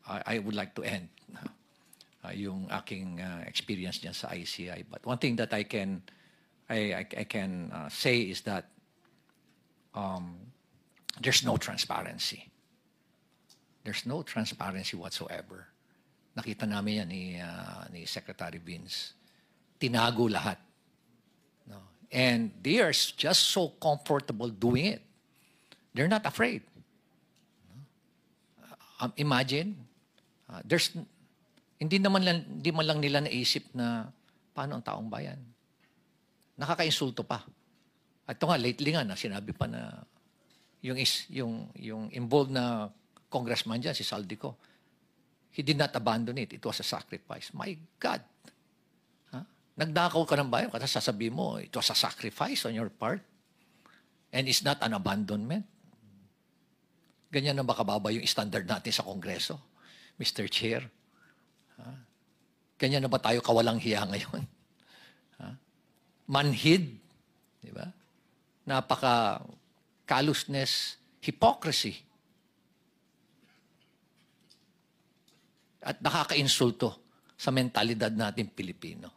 I would like to end yung aking experience niya sa ICI. But one thing that I can say is that there's no transparency. There's no transparency whatsoever. Nakita namin yan ni Secretary Vince. Tinago lahat. No? And they are just so comfortable doing it. They're not afraid. Imagine, hindi man lang nila naisip na paano ang taong bayan. Nakaka-insulto pa. At ito nga, lately nga, sinabi pa na yung involved na congressman dyan, si Saldico, he did not abandon it. It was a sacrifice. My God! Nagdakaw ka ng bayan, kasi sasabihin mo, it was a sacrifice on your part. And it's not an abandonment. Ganyan na ba kababa yung standard natin sa Kongreso, Mr. Chair? Ganyan na ba tayo kawalang hiya ngayon? Manhid, di ba? Napaka callousness, hypocrisy. At nakaka-insulto sa mentalidad natin Pilipino.